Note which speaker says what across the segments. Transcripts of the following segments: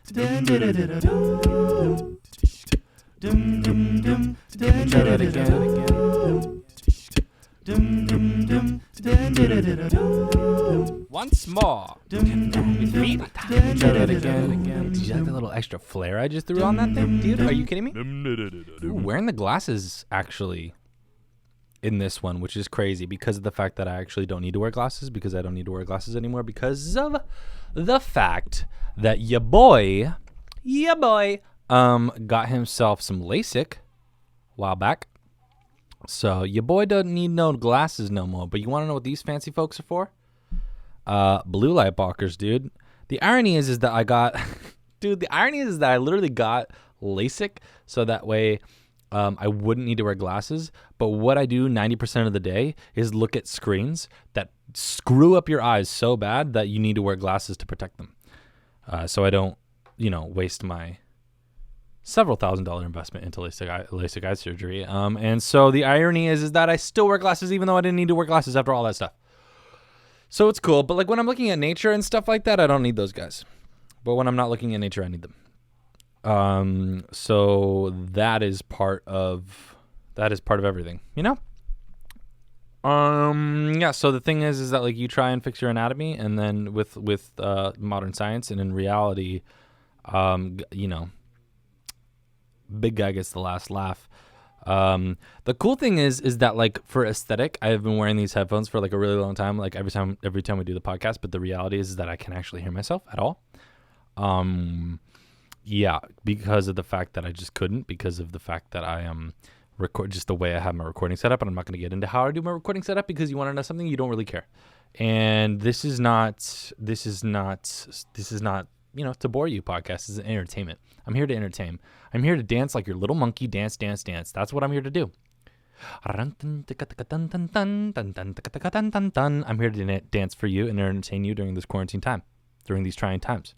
Speaker 1: Once more. Did you like that little extra flair I just threw on that thing? Dude, are you kidding me? Ooh, wearing the glasses actually in this one, which is crazy because of the fact that I actually don't need to wear glasses, because I don't need to wear glasses anymore because of the fact that ya boy got himself some LASIK a while back. So your boy doesn't need no glasses no more. But you want to know what these fancy folks are for? Blue light blockers, dude. The irony is that I got, dude. The irony is that I literally got LASIK so that way I wouldn't need to wear glasses. But what I do 90% of the day is look at screens that screw up your eyes so bad that you need to wear glasses to protect them. So I don't, waste my several $1,000 investment into LASIK eye surgery. And so the irony is that I still wear glasses even though I didn't need to wear glasses after all that stuff. So it's cool. But like when I'm looking at nature and stuff like that, I don't need those guys. But when I'm not looking at nature, I need them. So that is part of everything, Yeah. So the thing is that like you try and fix your anatomy, and then with modern science and in reality, big guy gets the last laugh. The cool thing is that like for aesthetic, I've been wearing these headphones for like a really long time, like every time we do the podcast. But the reality is that I can't actually hear myself at all. Yeah, because of the fact that I just couldn't, because of the fact that I record just the way I have my recording setup, and I'm not going to get into how I do my recording setup because you want to know something, you don't really care. And this is not to bore you podcast. This is entertainment. I'm here to entertain. I'm here to dance like your little monkey. Dance. That's what I'm here to do. I'm here to dance for you and entertain you during this quarantine time, during these trying times,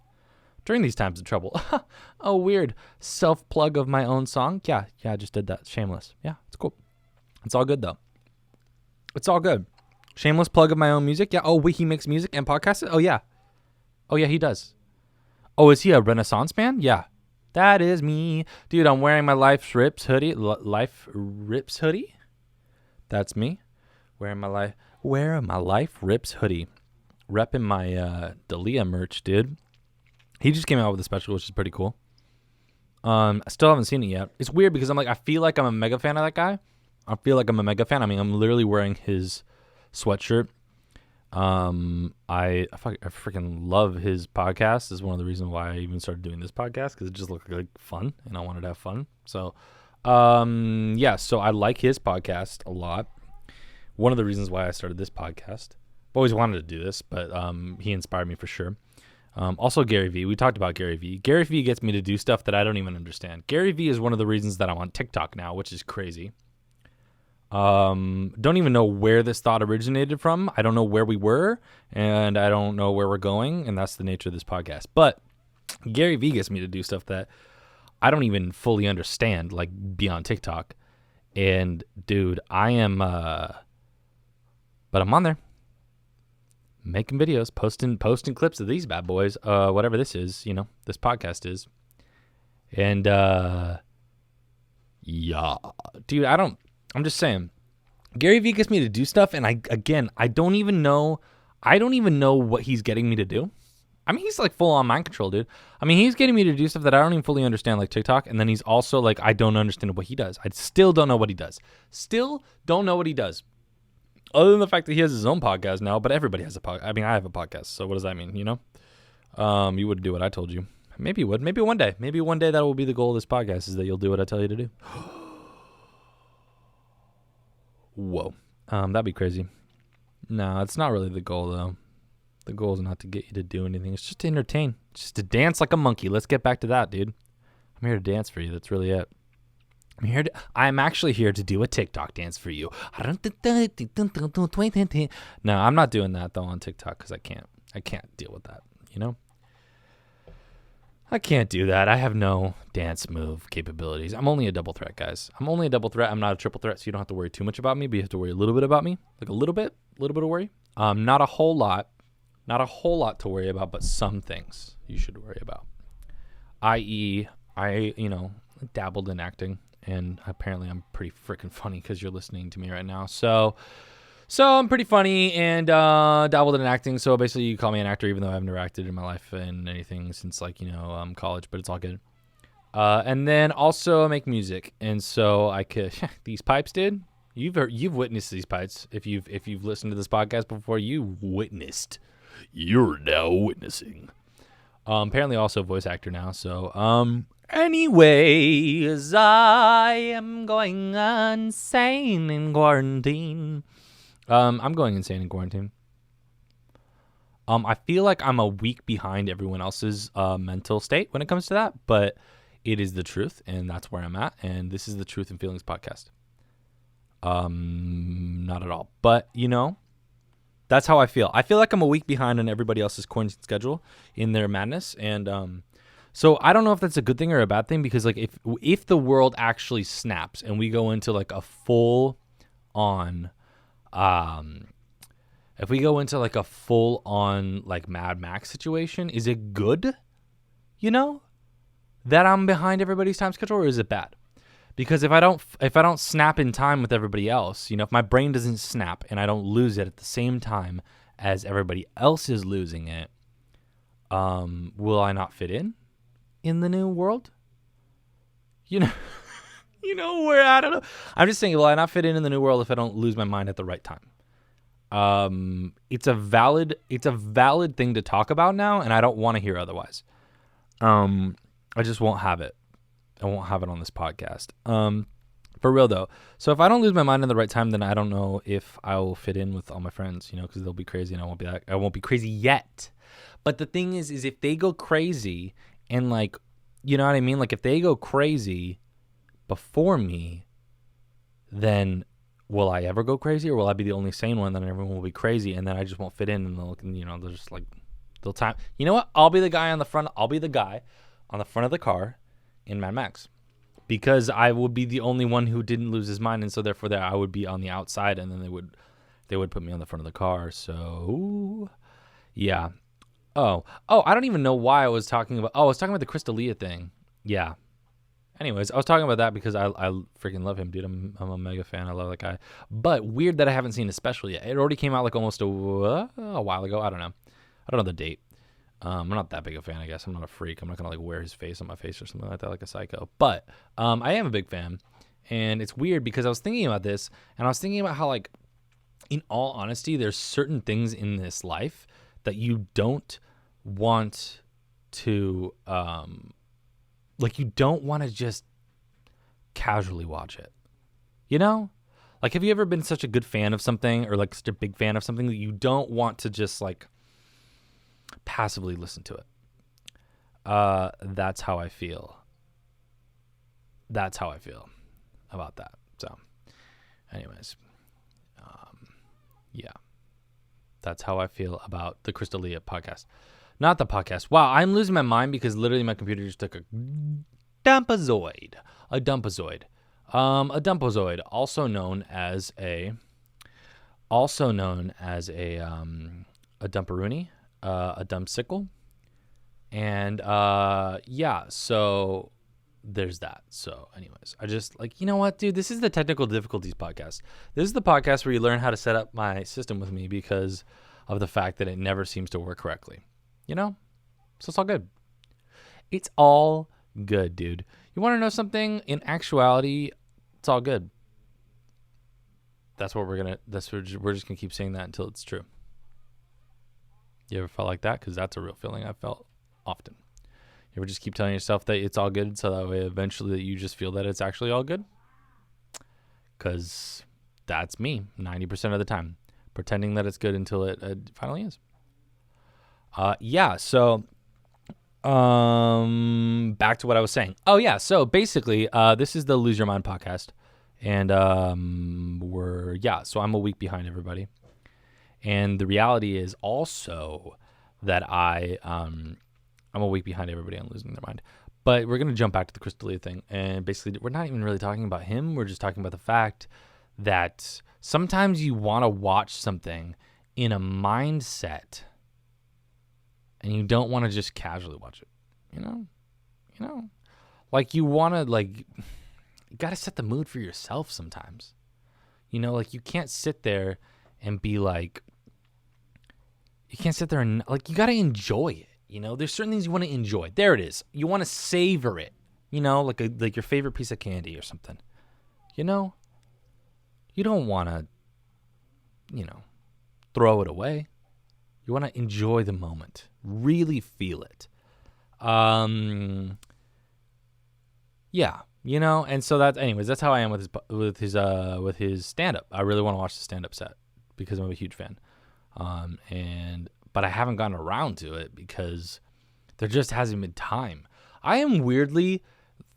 Speaker 1: during these times of trouble. Oh, weird. Self-plug of my own song. Yeah, I just did that. Shameless. Yeah, it's cool. It's all good, though. It's all good. Shameless plug of my own music. Yeah. Oh, wait, he makes music and podcasts? Oh, yeah, he does. Oh, is he a Renaissance man? Yeah. That is me. Dude, I'm wearing my Life Rips hoodie. Life Rips hoodie? That's me. Wearing my Life Rips hoodie. Repping my Dalia merch, dude. He just came out with a special, which is pretty cool. I still haven't seen it yet. It's weird because I feel like I'm a mega fan of that guy. I feel like I'm a mega fan. I mean, I'm literally wearing his sweatshirt. I freaking love his podcast. Is one of the reasons why I even started doing this podcast, because it just looked like fun and I wanted to have fun. So, yeah, so I like his podcast a lot. One of the reasons why I started this podcast. I've always wanted to do this, but he inspired me for sure. Also Gary Vee. We talked about Gary Vee. Gary Vee gets me to do stuff that I don't even understand. Gary Vee is one of the reasons that I'm on TikTok now, which is crazy. Don't even know where this thought originated from. I don't know where we were, and I don't know where we're going, and that's the nature of this podcast. But Gary Vee gets me to do stuff that I don't even fully understand, like beyond TikTok. And dude, I am, but I'm on there making videos, posting clips of these bad boys, whatever this is, this podcast is. And, yeah, dude, I'm just saying, Gary Vee gets me to do stuff, and I don't even know what he's getting me to do. I mean, he's like full on mind control, dude. I mean, he's getting me to do stuff that I don't even fully understand, like TikTok, and then he's also like, I don't understand what he does. I still don't know what he does. Other than the fact that he has his own podcast now, but everybody has a podcast. I mean, I have a podcast, so what does that mean, You wouldn't do what I told you. Maybe you would. Maybe one day that will be the goal of this podcast, is that you'll do what I tell you to do. Whoa. That'd be crazy. No, it's not really the goal, though. The goal is not to get you to do anything. It's just to entertain. Just to dance like a monkey. Let's get back to that, dude. I'm here to dance for you. That's really it. I'm actually here to do a TikTok dance for you. No, I'm not doing that, though, on TikTok, because I can't deal with that, I can't do that. I have no dance move capabilities. I'm only a double threat, guys. I'm only a double threat. I'm not a triple threat, so you don't have to worry too much about me, but you have to worry a little bit about me. Like a little bit of worry. Not a whole lot to worry about, but some things you should worry about. i.e., I dabbled in acting, and apparently I'm pretty freaking funny because you're listening to me right now. So I'm pretty funny and dabbled in acting. So basically, you call me an actor, even though I've never acted in my life in anything since college. But it's all good. And then also I make music, and so I could these pipes, dude. You've witnessed these pipes. If you've listened to this podcast before, you witnessed. You're now witnessing. Apparently also a voice actor now. So anyways, I am going insane in quarantine. I'm going insane in quarantine. I feel like I'm a week behind everyone else's mental state when it comes to that, but it is the truth, and that's where I'm at. And this is the Truth and Feelings podcast. Not at all, but that's how I feel. I feel like I'm a week behind on everybody else's quarantine schedule in their madness, and so I don't know if that's a good thing or a bad thing, because like if the world actually snaps and we go into like a full on if we go into like a full on like Mad Max situation, is it good? That I'm behind everybody's time schedule, or is it bad? Because if I don't snap in time with everybody else, if my brain doesn't snap and I don't lose it at the same time as everybody else is losing it, will I not fit in the new world? Where I don't know. I'm just saying, will I not fit in the new world if I don't lose my mind at the right time? It's a valid thing to talk about now, and I don't want to hear otherwise. I just won't have it. I won't have it on this podcast. For real though. So if I don't lose my mind in the right time, then I don't know if I will fit in with all my friends, because they'll be crazy and I won't be crazy yet. But the thing is if they go crazy and like, you know what I mean? Like if they go crazy before me, then will I ever go crazy, or will I be the only sane one? Then everyone will be crazy, and then I just won't fit in, and they'll just like, they'll time. You know what? I'll be the guy on the front. I'll be the guy on the front of the car in Mad Max, because I would be the only one who didn't lose his mind, and so therefore I would be on the outside, and then they would put me on the front of the car. So yeah. Oh, I don't even know why I was talking about. I was talking about the Crystalia thing. Yeah. Anyways, I was talking about that because I freaking love him, dude. I'm a mega fan. I love that guy. But weird that I haven't seen his special yet. It already came out like almost a while ago. I don't know the date. I'm not that big a fan, I guess. I'm not a freak. I'm not gonna like wear his face on my face or something like that, like a psycho. But I am a big fan, and it's weird because I was thinking about this, and I was thinking about how, like, in all honesty, there's certain things in this life that you don't want to, like, you don't want to just casually watch it. Like, have you ever been such a good fan of something, or like such a big fan of something, that you don't want to just like passively listen to it? That's how I feel. That's how I feel about that. So anyways, yeah, that's how I feel about the Crystalia podcast. Not the podcast. Wow, I'm losing my mind because literally my computer just took a dumpazoid. A dumpazoid, also known as a dumperoonie, a dumpsicle, and yeah. So there's that. So anyways, I just like, you know what, dude? This is the Technical Difficulties podcast. This is the podcast where you learn how to set up my system with me because of the fact that it never seems to work correctly. So it's all good. It's all good, dude. You want to know something? In actuality, it's all good. We're just gonna keep saying that until it's true. You ever felt like that? Because that's a real feeling I've felt often. You ever just keep telling yourself that it's all good, so that way eventually you just feel that it's actually all good? Because that's me 90% of the time, pretending that it's good until it finally is. Yeah, so back to what I was saying. Oh yeah, so basically this is the Lose Your Mind podcast, and so I'm a week behind everybody, and the reality is also that I'm a week behind everybody on losing their mind. But we're gonna jump back to the Crystalia thing, and basically we're not even really talking about him. We're just talking about the fact that sometimes you want to watch something in a mindset, and you don't want to just casually watch it, You know, like you want to like, you got to set the mood for yourself sometimes. You know, like you can't sit there and be like, you can't sit there and like, you got to enjoy it. You know, there's certain things you want to enjoy. There it is. You want to savor it. You know, like your favorite piece of candy or something. You know, you don't want to, you know, throw it away. You want to enjoy the moment, really feel it. Yeah, you know, and so that's how I am with his stand up. I really want to watch the stand up set because I'm a huge fan. But I haven't gotten around to it because there just hasn't been time. I am weirdly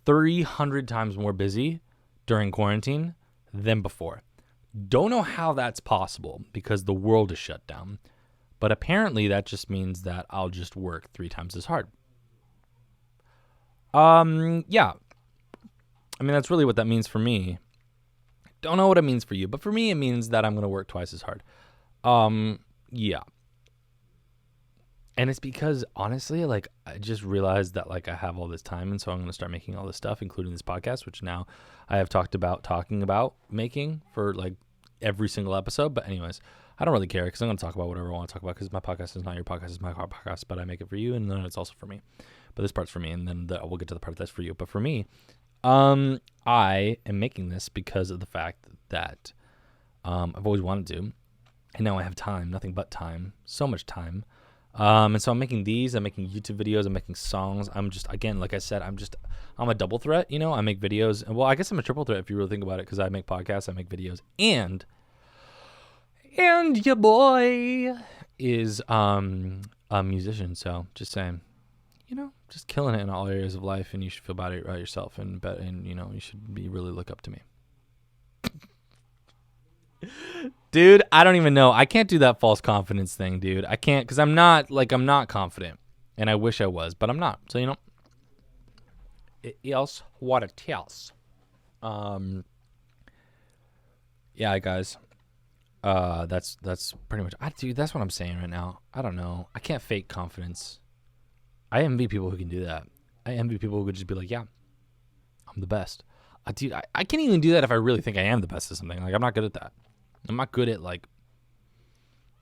Speaker 1: 300 times more busy during quarantine than before. Don't know how that's possible because the world is shut down. But apparently that just means that I'll just work 3 times as hard. Yeah. I mean, that's really what that means for me. Don't know what it means for you, but for me, it means that I'm going to work twice as hard. Yeah. And it's because, honestly, like, I just realized that, like, I have all this time, and so I'm going to start making all this stuff, including this podcast, which now I have talking about making for, like, every single episode. But anyways, I don't really care because I'm going to talk about whatever I want to talk about because my podcast is not your podcast, it's my podcast, but I make it for you, and then it's also for me. But this part's for me, and then we'll get to the part that's for you. But for me, I am making this because of the fact that I've always wanted to, and now I have time, nothing but time, so much time. And so I'm making these, I'm making YouTube videos, I'm making songs. I'm just, again, like I said, I'm a double threat, you know, I make videos. Well, I guess I'm a triple threat if you really think about it, because I make podcasts, I make videos, and your boy is a musician. So just saying, you know, just killing it in all areas of life, and you should feel about it right yourself, and you know, you should really look up to me. Dude, I don't even know. I can't do that false confidence thing, dude. I can't, because I'm not confident, and I wish I was, but I'm not. So, you know, it is what it is. Yeah, guys. That's pretty much. Dude, that's what I'm saying right now. I don't know. I can't fake confidence. I envy people who can do that. I envy people who could just be like, yeah, I'm the best. Dude, I can't even do that if I really think I am the best at something. Like, I'm not good at that. I'm not good at, like,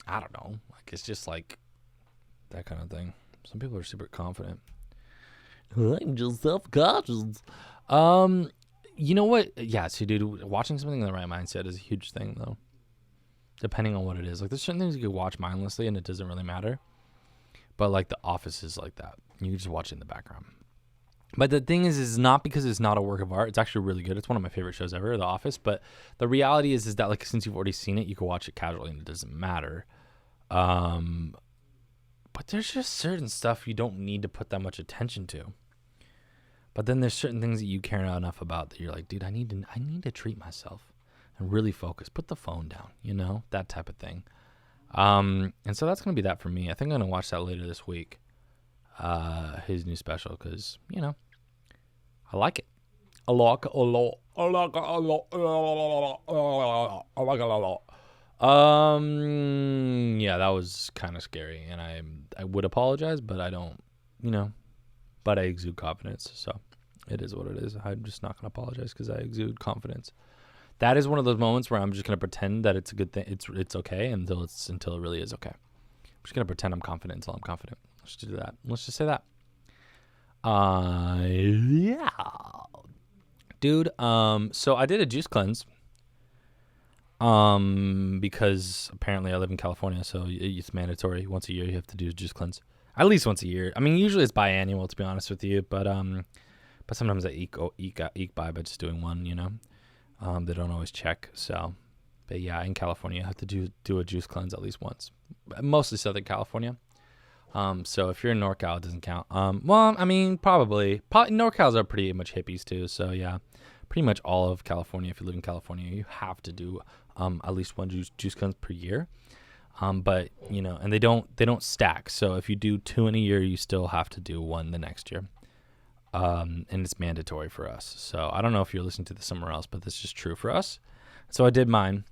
Speaker 1: I don't know. Like, it's just like that kind of thing. Some people are super confident. I'm just self-conscious. You know what? Yeah, so, dude, watching something in the right mindset is a huge thing, though. Depending on what it is. Like, there's certain things you can watch mindlessly, and it doesn't really matter. But, like, The Office is like that. You can just watch it in the background. But the thing is not because it's not a work of art. It's actually really good. It's one of my favorite shows ever, The Office. But the reality is that, like, since you've already seen it, you can watch it casually and it doesn't matter. But there's just certain stuff you don't need to put that much attention to. But then there's certain things that you care enough about that you're like, dude, I need to treat myself and really focus. Put the phone down, you know, that type of thing. And so that's going to be that for me. I think I'm going to watch that later this week. His new special, because, you know, I like it. I like it a lot. I like it a lot. I like it a lot. Yeah, that was kind of scary, and I would apologize, but I don't, you know, but I exude confidence, so it is what it is. I'm just not going to apologize because I exude confidence. That is one of those moments where I'm just going to pretend that it's a good thing. It's okay until it really is okay. I'm just going to pretend I'm confident until I'm confident. Let's just do that. Let's just say that. Yeah. Dude, so I did a juice cleanse. Because apparently I live in California, so it's mandatory. Once a year you have to do a juice cleanse. At least once a year. I mean, usually it's biannual, to be honest with you, but sometimes I eke by just doing one, you know. They don't always check, so. But yeah, in California, you have to do a juice cleanse at least once. Mostly Southern California. So if you're in NorCal, it doesn't count. Well, I mean, probably. NorCals are pretty much hippies too, so yeah. Pretty much all of California, if you live in California, you have to do at least one juice cleanse per year. But, you know, and they don't stack. So if you do 2 in a year, you still have to do 1 the next year. And it's mandatory for us. So I don't know if you're listening to this somewhere else, but this is true for us. So I did mine.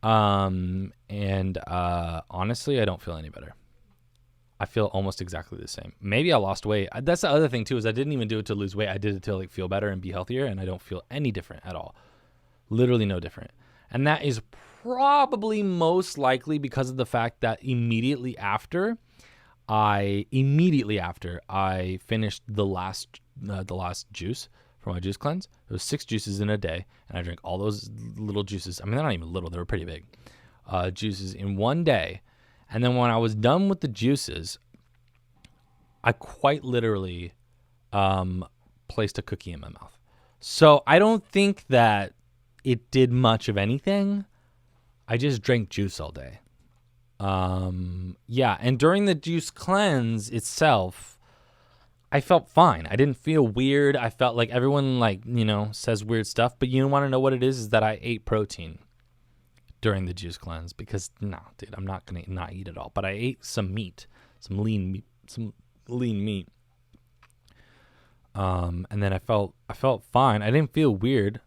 Speaker 1: And honestly, I don't feel any better. I feel almost exactly the same. Maybe I lost weight. That's the other thing too, is I didn't even do it to lose weight. I did it to like feel better and be healthier, and I don't feel any different at all. Literally no different. And that is probably most likely because of the fact that immediately after I finished the last juice for my juice cleanse. It was 6 juices in a day, and I drank all those little juices. I mean, they're not even little; they were pretty big. Juices in one day, and then when I was done with the juices, I quite literally placed a cookie in my mouth. So I don't think that it did much of anything. I just drank juice all day. Yeah, and during the juice cleanse itself, I felt fine. I didn't feel weird. I felt like everyone says weird stuff, but you want to know what it is that I ate protein during the juice cleanse because dude, I'm not going to not eat it all, but I ate some meat, some lean meat. And then I felt fine. I didn't feel weird,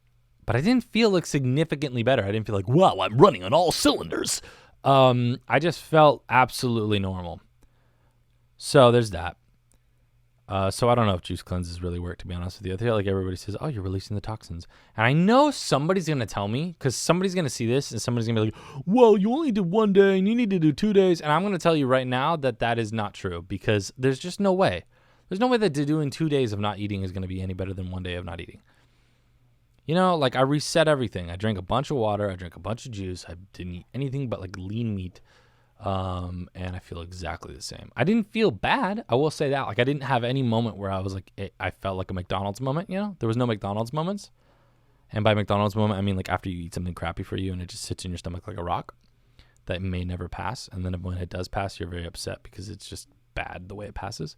Speaker 1: but I didn't feel like significantly better. I didn't feel like, wow, I'm running on all cylinders. I just felt absolutely normal. So there's that. So I don't know if juice cleanses really work, to be honest with you. I feel like everybody says, oh, you're releasing the toxins. And I know somebody's going to tell me, because somebody's going to see this and somebody's going to be like, well, you only did 1 day and you need to do 2 days. And I'm going to tell you right now that is not true, because there's just no way. There's no way that doing 2 days of not eating is going to be any better than 1 day of not eating. I reset everything. I drank a bunch of water. I drank a bunch of juice. I didn't eat anything but like lean meat. And I feel exactly the same. I didn't feel bad. I will say that. Like, I didn't have any moment where I was like, I felt like a McDonald's moment, There was no McDonald's moments. And by McDonald's moment, I mean like after you eat something crappy for you and it just sits in your stomach like a rock that may never pass. And then when it does pass, you're very upset because it's just bad the way it passes.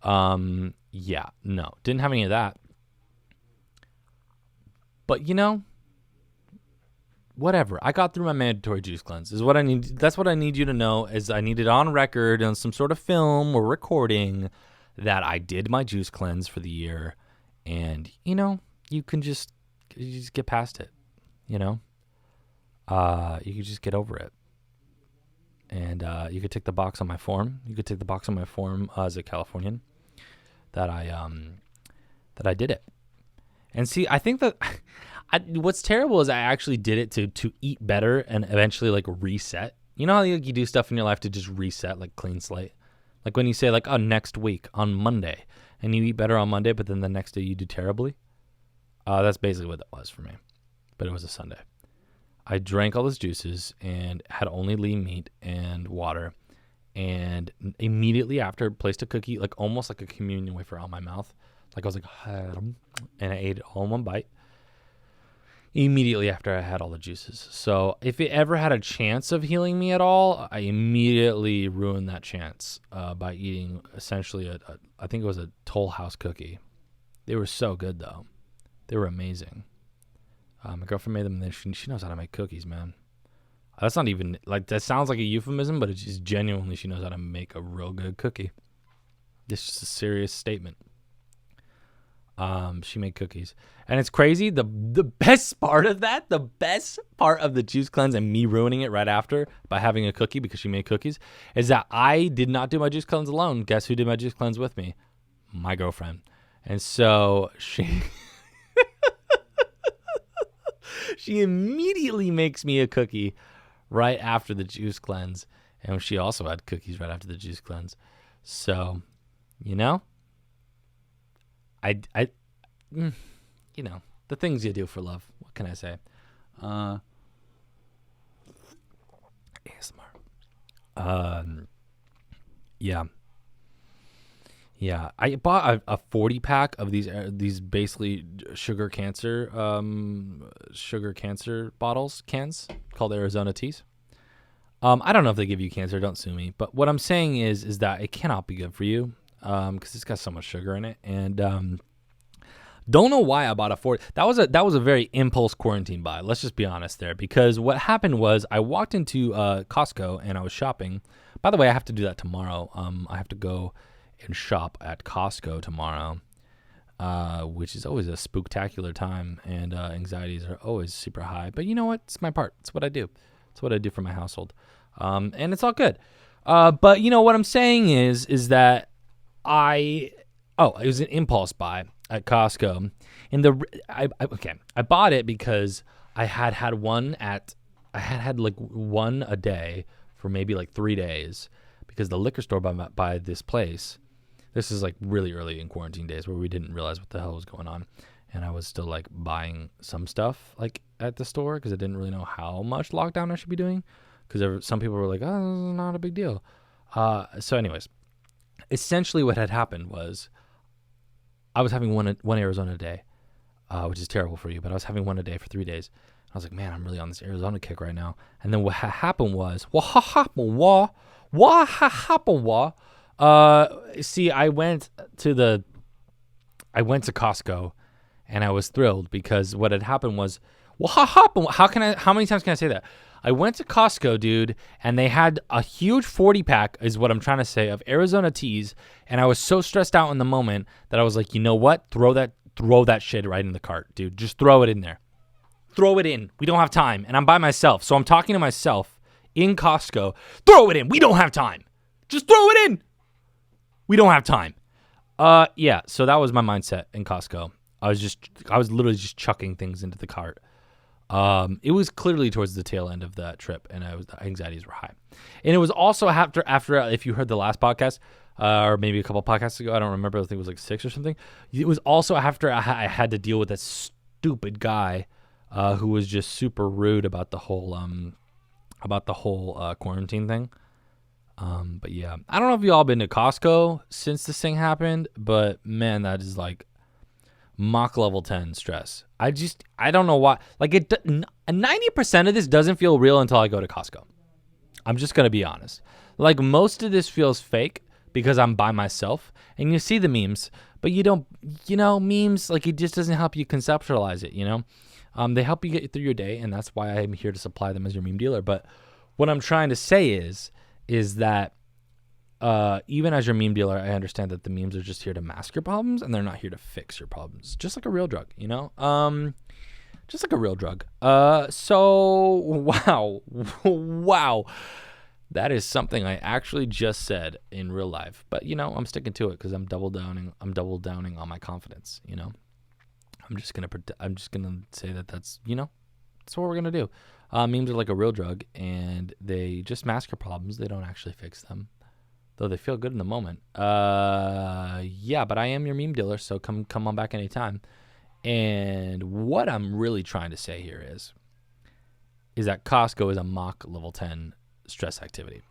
Speaker 1: Yeah, no, didn't have any of that. But whatever. I got through my mandatory juice cleanse is what I need. That's what I need you to know, is I need it on record on some sort of film or recording that I did my juice cleanse for the year. And, you can just get past it, you can just get over it. And you could tick the box on my form. You could tick the box on my form as a Californian that I did it. And see, I think that what's terrible is I actually did it to eat better and eventually like reset. You know how you do stuff in your life to just reset, like clean slate? Like when you say like, oh, next week on Monday, and you eat better on Monday, but then the next day you do terribly. That's basically what that was for me. But it was a Sunday. I drank all those juices and had only lean meat and water. And immediately after, placed a cookie, like almost like a communion wafer on my mouth. Like I was like, and I ate it all in one bite. Immediately after I had all the juices. So if it ever had a chance of healing me at all, I immediately ruined that chance by eating essentially I think it was a Toll House cookie. They were so good though. They were amazing. My girlfriend made them, and she knows how to make cookies, man. That's not even, like, that sounds like a euphemism, but it's just genuinely she knows how to make a real good cookie. This is just a serious statement. She made cookies. And it's crazy. The best part of that, the best part of the juice cleanse and me ruining it right after by having a cookie because she made cookies, is that I did not do my juice cleanse alone. Guess who did my juice cleanse with me? My girlfriend. And so she she immediately makes me a cookie right after the juice cleanse. And she also had cookies right after the juice cleanse. So, the things you do for love. What can I say? ASMR. Yeah. I bought a 40 pack of these basically sugar cancer cans called Arizona Teas. I don't know if they give you cancer. Don't sue me. But what I'm saying is that it cannot be good for you because it's got so much sugar in it. And don't know why I bought a 40. That was a very impulse quarantine buy. Let's just be honest there, because what happened was I walked into Costco and I was shopping. By the way, I have to do that tomorrow. I have to go and shop at Costco tomorrow, which is always a spooktacular time, and anxieties are always super high. But you know what? It's my part. It's what I do. It's what I do for my household, and it's all good. But you know what I'm saying is that it was an impulse buy at Costco, and I bought it because I had one like one a day for maybe like 3 days, because the liquor store by this place, this is like really early in quarantine days where we didn't realize what the hell was going on, and I was still like buying some stuff like at the store because I didn't really know how much lockdown I should be doing, because some people were like, oh, this is not a big deal. So anyways, essentially what had happened was I was having one Arizona a day, which is terrible for you, but I was having one a day for 3 days. I was like, man, I'm really on this Arizona kick right now. And then what happened was, see, I went to Costco, and I was thrilled because what had happened was, how many times can I say that? I went to Costco, dude, and they had a huge 40-pack, is what I'm trying to say, of Arizona teas, and I was so stressed out in the moment that I was like, you know what? Throw that shit right in the cart, dude. Just throw it in there. Throw it in. We don't have time, and I'm by myself, so I'm talking to myself in Costco. Throw it in. We don't have time. Just throw it in. We don't have time. Yeah, so that was my mindset in Costco. I was literally just chucking things into the cart. It was clearly towards the tail end of that trip, and the anxieties were high. And it was also after if you heard the last podcast, or maybe a couple podcasts ago, I don't remember, I think it was like 6 or something. It was also after I had to deal with that stupid guy who was just super rude about the whole quarantine thing. But yeah, I don't know if you all been to Costco since this thing happened, but man, that is like Mach level 10 stress. I don't know why. Like 90% of this doesn't feel real until I go to Costco. I'm just gonna be honest. Like most of this feels fake because I'm by myself, and you see the memes, but you don't. Memes, like, it just doesn't help you conceptualize it. They help you get through your day, and that's why I'm here to supply them as your meme dealer. But what I'm trying to say is that even as your meme dealer, I understand that the memes are just here to mask your problems, and they're not here to fix your problems. Just like a real drug, just like a real drug. So wow, that is something I actually just said in real life. But I'm sticking to it because I'm double downing on my confidence. I'm just gonna say that's that's what we're gonna do. Memes are like a real drug, and they just mask your problems. They don't actually fix them, though they feel good in the moment. Yeah, but I am your meme dealer, so come on back anytime. And what I'm really trying to say here is that Costco is a Mach level 10 stress activity.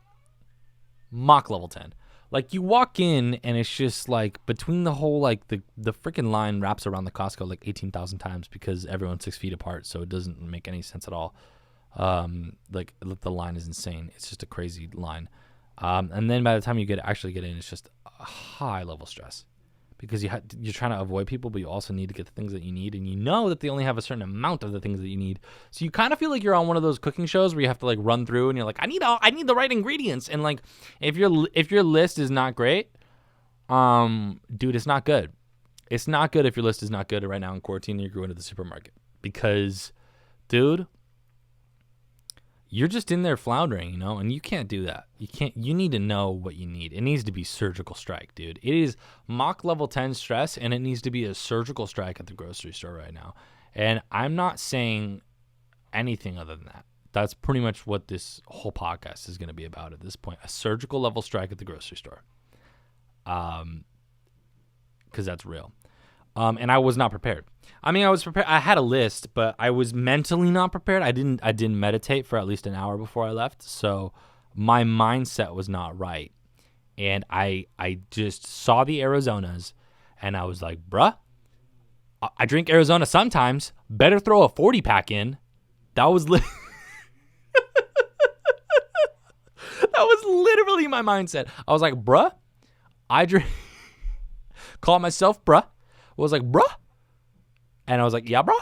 Speaker 1: Mach level 10. Like, you walk in, and it's just like between the whole, like, the freaking line wraps around the Costco like 18,000 times because everyone's 6 feet apart, so it doesn't make any sense at all. Like, the line is insane. It's just a crazy line. And then by the time you actually get in, it's just a high level stress because you're trying to avoid people, but you also need to get the things that you need, and you know that they only have a certain amount of the things that you need. So you kind of feel like you're on one of those cooking shows where you have to like run through, and you're like, I need the right ingredients, and like if your list is not great, dude, it's not good. It's not good if your list is not good right now in quarantine and you're going to the supermarket because, dude, you're just in there floundering, and you can't do that. You need to know what you need. It needs to be surgical strike, dude. It is Mach level 10 stress, and it needs to be a surgical strike at the grocery store right now. And I'm not saying anything other than that. That's pretty much what this whole podcast is going to be about at this point. A surgical level strike at the grocery store. Because that's real. And I was not prepared. I mean, I was prepared. I had a list, but I was mentally not prepared. I didn't meditate for at least an hour before I left. So my mindset was not right. And I just saw the Arizonas, and I was like, bruh, I drink Arizona sometimes. Better throw a 40-pack in. That was that was literally my mindset. I was like, bruh, I drink. Call myself bruh. Was like, bruh. And I was like, yeah, bruh.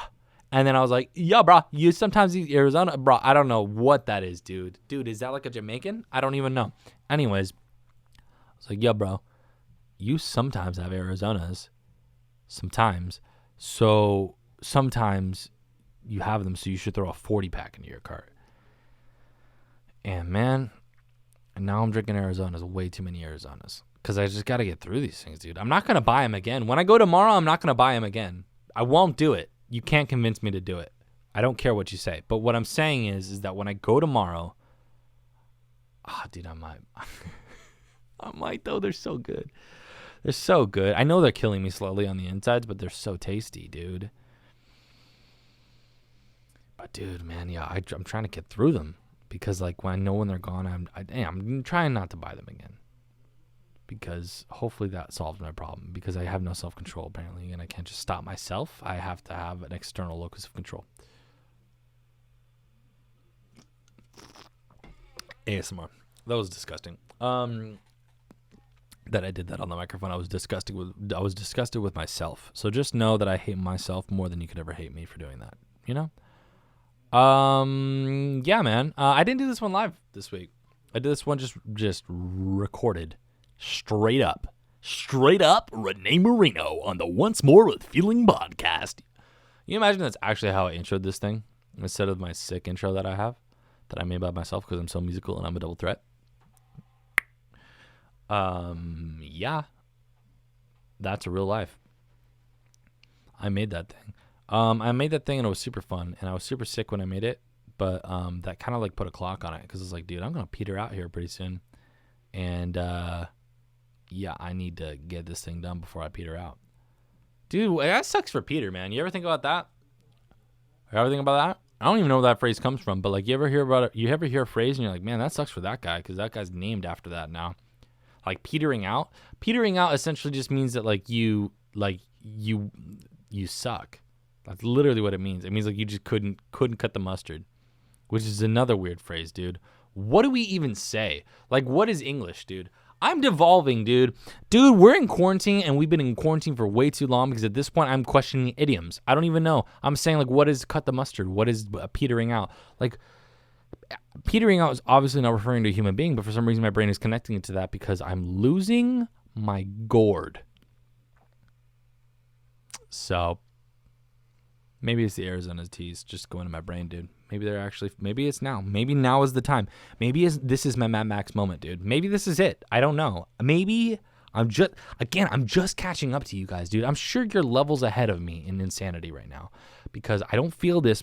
Speaker 1: And then I was like, yeah, bruh. You sometimes eat Arizona, bruh. I don't know what that is, dude. Dude, is that like a Jamaican? I don't even know. Anyways, I was like, yeah, bro. You sometimes have Arizonas. Sometimes. So sometimes you have them, so you should throw a 40-pack into your cart. And man, And now I'm drinking Arizonas, way too many Arizonas. Because I just got to get through these things, dude. I'm not going to buy them again. When I go tomorrow, I'm not going to buy them again. I won't do it. You can't convince me to do it. I don't care what you say. But what I'm saying is that when I go tomorrow, dude, I might. I might, though. They're so good. They're so good. I know they're killing me slowly on the insides, but they're so tasty, dude. But, dude, man, yeah, I'm trying to get through them. Because, like, when I know when they're gone, I'm trying not to buy them again. Because hopefully that solves my problem. Because I have no self-control, apparently, and I can't just stop myself. I have to have an external locus of control. ASMR. That was disgusting. That I did that on the microphone. I was disgusted with myself. So just know that I hate myself more than you could ever hate me for doing that. You know? Yeah, man. I didn't do this one live this week. I did this one just recorded. Straight up, Renee Marino on the Once More with Feeling podcast. You imagine that's actually how I introed this thing instead of my sick intro that I have that I made by myself because I'm so musical and I'm a double threat. Yeah, that's a real life. I made that thing. And it was super fun, and I was super sick when I made it, but that kind of like put a clock on it because it's like, dude, I'm gonna peter out here pretty soon, and yeah, I need to get this thing done before I peter out. Dude, that sucks for Peter, man. You ever think about that? I don't even know where that phrase comes from, but like, you ever hear about it? You ever hear a phrase and you're like, man, that sucks for that guy because that guy's named after that now. Like petering out. Petering out essentially just means that like you suck. That's literally what it means. It means like you just couldn't cut the mustard, which is another weird phrase, dude. What do we even say? Like, what is English, dude? I'm devolving, dude. Dude, we're in quarantine, and we've been in quarantine for way too long because at this point, I'm questioning idioms. I don't even know. I'm saying, like, what is cut the mustard? What is petering out? Like, petering out is obviously not referring to a human being, but for some reason, my brain is connecting it to that because I'm losing my gourd. So, maybe it's the Arizona's teas just going to my brain, dude. Maybe it's now. Maybe now is the time. This is my Mad Max moment, dude. Maybe this is it. I don't know. Maybe I'm just catching up to you guys, dude. I'm sure you're levels ahead of me in insanity right now because I don't feel I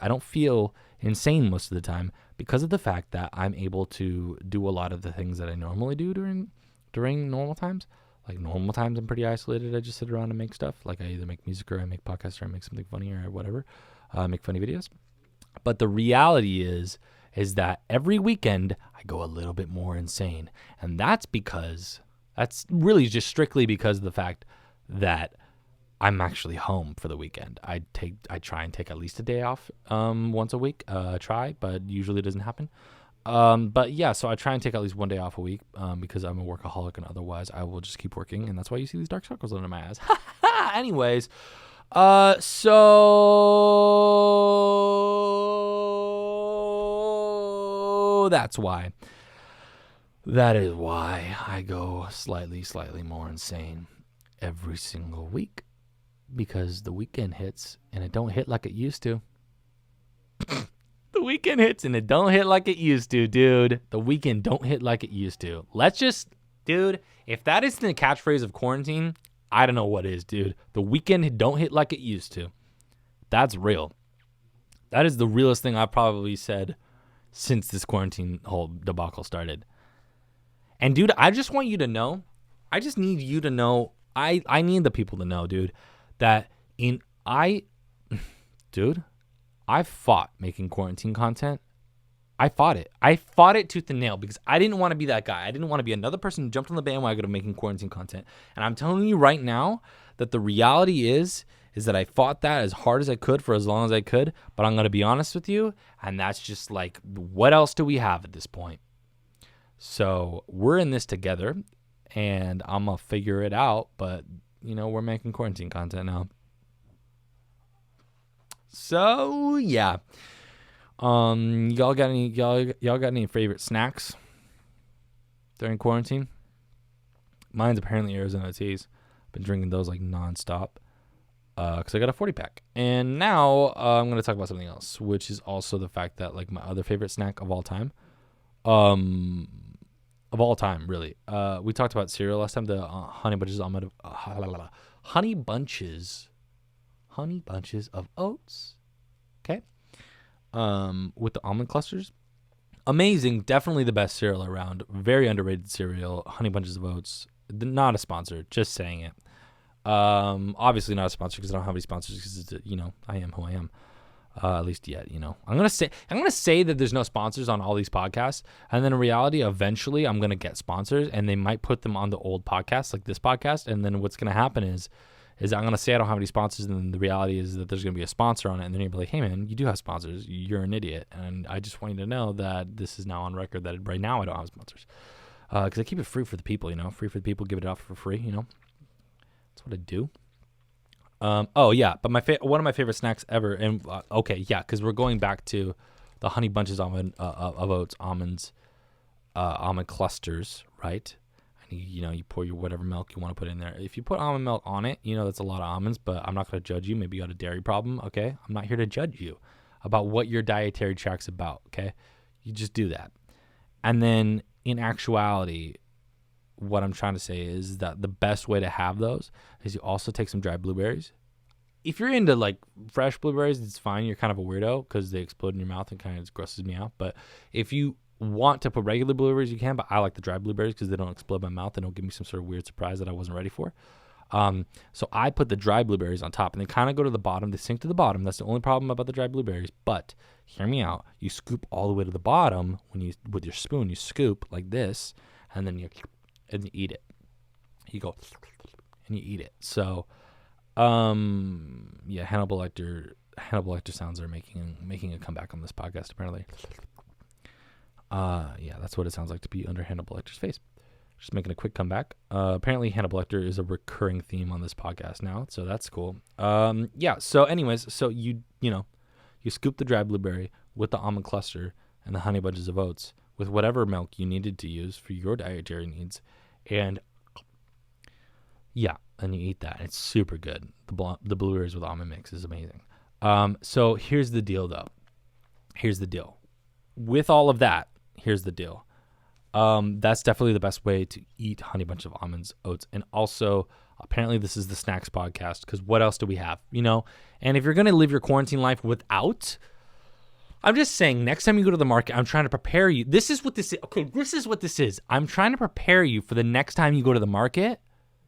Speaker 1: don't feel insane most of the time because of the fact that I'm able to do a lot of the things that I normally do during normal times. Like normal times, I'm pretty isolated. I just sit around and make stuff. Like I either make music or I make podcasts or I make something funny or whatever. Make funny videos. But the reality is that every weekend I go a little bit more insane. And that's really just strictly because of the fact that I'm actually home for the weekend. I try and take at least a day off once a week. But usually it doesn't happen. But yeah, so I try and take at least one day off a week because I'm a workaholic and otherwise I will just keep working. And that's why you see these dark circles under my eyes. Anyways, so that's why. That is why I go slightly more insane every single week because the weekend hits and it don't hit like it used to. The weekend hits and it don't hit like it used to, dude. The weekend don't hit like it used to. Dude, if that isn't the catchphrase of quarantine, I don't know what is, dude. The weekend don't hit like it used to. That's real. That is the realest thing I've probably said since this quarantine whole debacle started. And dude, I just want you to know, I just need you to know, I need the people to know, dude, that I fought making quarantine content. I fought it tooth and nail because I didn't want to be that guy. I didn't want to be another person who jumped on the bandwagon of making quarantine content. And I'm telling you right now that the reality is that I fought that as hard as I could for as long as I could. But I'm going to be honest with you. And that's just like, what else do we have at this point? So we're in this together and I'm going to figure it out. But, we're making quarantine content now. So, yeah. Y'all got any favorite snacks during quarantine? Mine's apparently Arizona teas. Been drinking those like nonstop because I got a 40-pack. And now I'm going to talk about something else, which is also the fact that like my other favorite snack of all time of all time, really. We talked about cereal last time. The honey bunches of oats. Okay. With the almond clusters. Amazing. Definitely the best cereal around. Very underrated cereal. Honey bunches of oats. Not a sponsor. Just saying it. Obviously not a sponsor because I don't have any sponsors because I am who I am. At least yet, I'm gonna say that there's no sponsors on all these podcasts, and then in reality, eventually, I'm gonna get sponsors, and they might put them on the old podcasts, like this podcast, and then what's gonna happen is I'm gonna say I don't have any sponsors, and then the reality is that there's gonna be a sponsor on it, and then you'll be like, hey man, you do have sponsors, you're an idiot, and I just want you to know that this is now on record that right now I don't have sponsors, because I keep it free for the people, free for the people, give it out for free, that's what I do. Oh yeah, but one of my favorite snacks ever, and because we're going back to the honey bunches of oats, almonds, almond clusters, right? And you pour your whatever milk you want to put in there. If you put almond milk on it, that's a lot of almonds, but I'm not going to judge you. Maybe you got a dairy problem, okay? I'm not here to judge you about what your dietary track's about, okay? You just do that. And then in actuality, what I'm trying to say is that the best way to have those is you also take some dried blueberries. If you're into like fresh blueberries, it's fine. You're kind of a weirdo because they explode in your mouth and kind of grosses me out. But if you want to put regular blueberries, you can. But I like the dried blueberries because they don't explode my mouth. They don't give me some sort of weird surprise that I wasn't ready for. So I put the dried blueberries on top, and they kind of go to the bottom. They sink to the bottom. That's the only problem about the dried blueberries. But hear me out. You scoop all the way to the bottom with your spoon. You scoop like this, and then you eat it. You go and you eat it. So, Hannibal Lecter sounds are making a comeback on this podcast apparently. That's what it sounds like to be under Hannibal Lecter's face. Just making a quick comeback. Apparently Hannibal Lecter is a recurring theme on this podcast now, so that's cool. So anyways, so you scoop the dried blueberry with the almond cluster and the honey bunches of oats with whatever milk you needed to use for your dietary needs, and and you eat that. It's super good. The blueberries with almond mix is amazing. So here's the deal, though. With all of that, here's the deal. That's definitely the best way to eat honey bunch of almonds, oats, and also apparently this is the snacks podcast because what else do we have? And if you're gonna live your quarantine life without, I'm just saying, next time you go to the market, I'm trying to prepare you. This is what this is. Okay, this is what this is. I'm trying to prepare you for the next time you go to the market.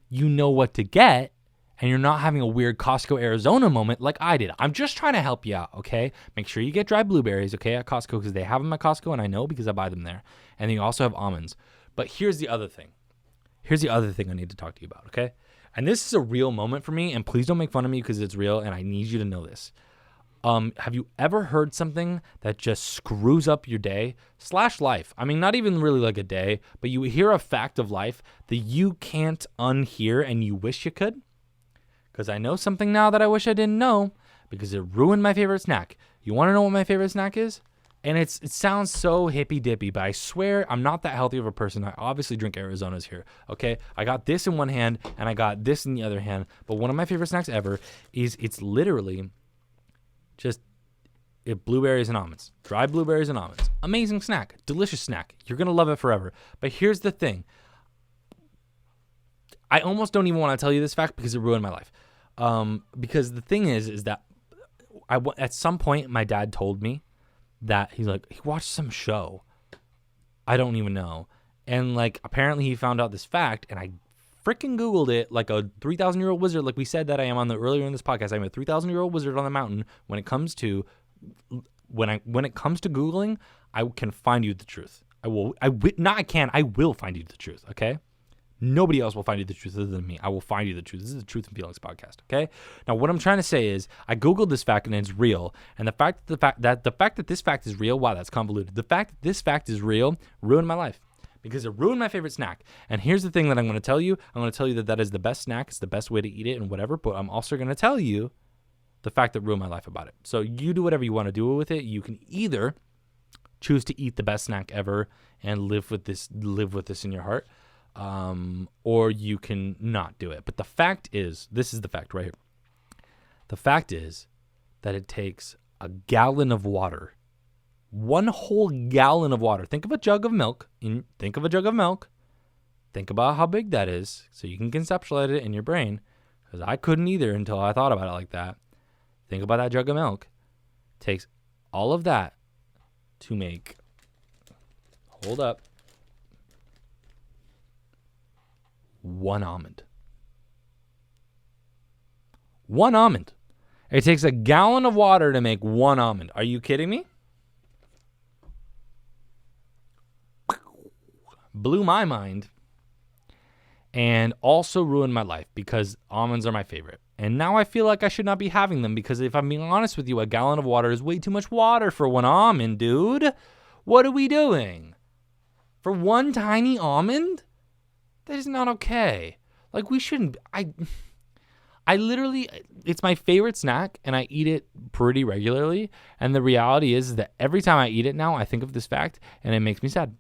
Speaker 1: You know what to get, and you're not having a weird Costco, Arizona moment like I did. I'm just trying to help you out, okay? Make sure you get dried blueberries, okay, at Costco, because they have them at Costco, and I know because I buy them there. And then you also have almonds. But here's the other thing. I need to talk to you about, okay? And this is a real moment for me, and please don't make fun of me because it's real, and I need you to know this. Have you ever heard something that just screws up your day / life? I mean, not even really like a day, but you hear a fact of life that you can't unhear and you wish you could? Because I know something now that I wish I didn't know because it ruined my favorite snack. You want to know what my favorite snack is? And it sounds so hippy-dippy, but I swear I'm not that healthy of a person. I obviously drink Arizonas here, okay? I got this in one hand and I got this in the other hand, but one of my favorite snacks ever is it's literally just blueberries and almonds. Dried blueberries and almonds. Amazing snack. Delicious snack. You're going to love it forever. But here's the thing. I almost don't even want to tell you this fact because it ruined my life. Because the thing is that at some point my dad told me that he watched some show. I don't even know. And apparently he found out this fact and I freaking Googled it like a 3,000-year-old wizard, like we said that I am earlier in this podcast. I'm a 3,000-year-old wizard on the mountain when it comes to Googling. I can find you the truth. I will find you the truth, okay? Nobody else will find you the truth other than me. I will find you the truth. This is the Truth and Feelings podcast, okay? Now, what I'm trying to say is I Googled this fact and it's real. And the fact that this fact is real, wow, that's convoluted. The fact that this fact is real ruined my life because it ruined my favorite snack. And here's the thing that I'm going to tell you. I'm going to tell you that is the best snack. It's the best way to eat it and whatever. But I'm also going to tell you the fact that ruined my life about it. So you do whatever you want to do with it. You can either choose to eat the best snack ever and live with this in your heart. Or you can not do it. But the fact is, this is the fact right here. The fact is that it takes a gallon of water 1 whole gallon of water. Think of a jug of milk. Think about how big that is so you can conceptualize it in your brain, because I couldn't either until I thought about it like that. Think about that jug of milk. Takes all of that to make, hold up, 1 almond. 1 almond. It takes a gallon of water to make 1 almond. Are you kidding me? Blew my mind. And also ruined my life because almonds are my favorite. And now I feel like I should not be having them because if I'm being honest with you, a gallon of water is way too much water for 1 almond, dude. What are we doing? For 1 tiny almond? That is not okay. Like, we shouldn't. I literally, it's my favorite snack and I eat it pretty regularly. And the reality is that every time I eat it now, I think of this fact and it makes me sad.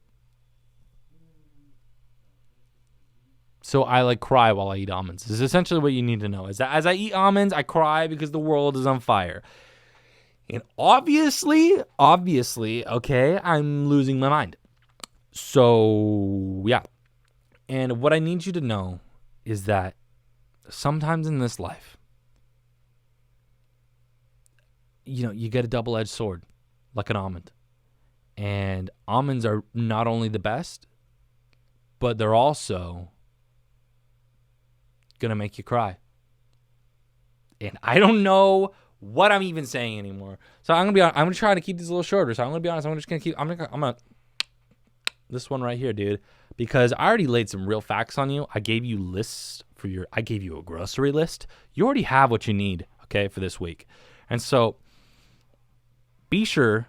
Speaker 1: So I like cry while I eat almonds. This is essentially what you need to know. Is that as I eat almonds, I cry because the world is on fire. And obviously, okay, I'm losing my mind. So, yeah. And what I need you to know is that sometimes in this life, you get a double-edged sword like an almond. And almonds are not only the best, but they're also gonna make you cry. And I don't know what I'm even saying anymore. So I'm gonna try to keep these a little shorter. So I'm gonna be honest. I'm gonna this one right here, dude, because I already laid some real facts on you. I gave you lists I gave you a grocery list. You already have what you need, okay, for this week. And so be sure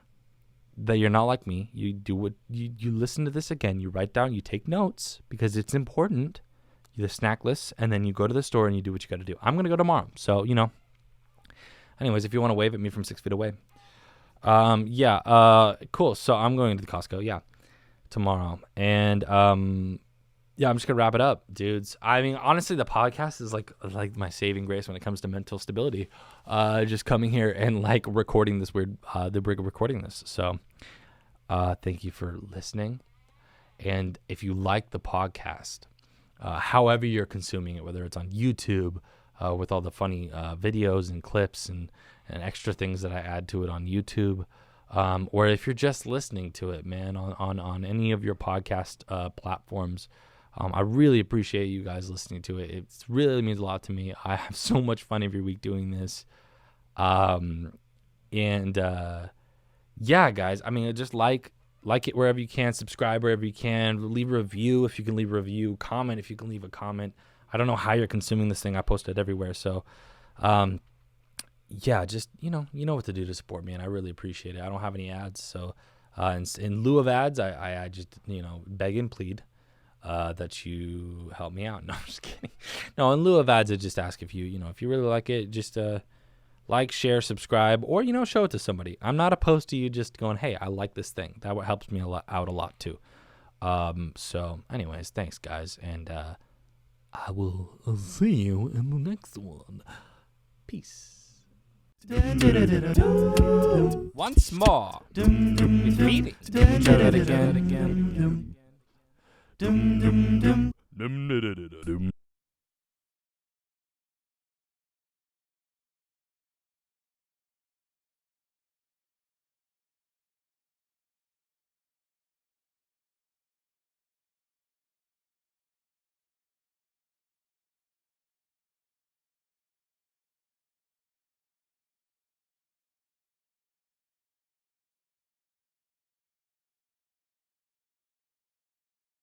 Speaker 1: that you're not like me. You do what you listen to this again. You write down, you take notes because it's important. The snack list, and then you go to the store and you do what you got to do. I'm going to go tomorrow. So, anyways, if you want to wave at me from 6 feet away. Cool. So I'm going to the Costco, tomorrow. And, I'm just going to wrap it up, dudes. I mean, honestly, the podcast is like my saving grace when it comes to mental stability. Just coming here and like recording this recording this. So, thank you for listening. And if you like the podcast, however you're consuming it, whether it's on YouTube with all the funny videos and clips and extra things that I add to it on YouTube, or if you're just listening to it, man, on any of your podcast platforms, I really appreciate you guys listening to it. It really means a lot to me. I have so much fun every week doing this. Guys, I mean, just like it wherever you can, subscribe wherever you can, leave a review if you can leave a review, comment if you can leave a comment. I don't know how you're consuming this thing. I post it everywhere. So, just, you know what to do to support me, and I really appreciate it. I don't have any ads. So, in lieu of ads, I just, beg and plead that you help me out. No, I'm just kidding. No, in lieu of ads, I just ask if you really like it, just, like, share, subscribe, or, show it to somebody. I'm not opposed to you just going, hey, I like this thing. That helps me out a lot too. So anyways, thanks guys. And, I will see you in the next one. Peace. Once more. With reading. Try that again.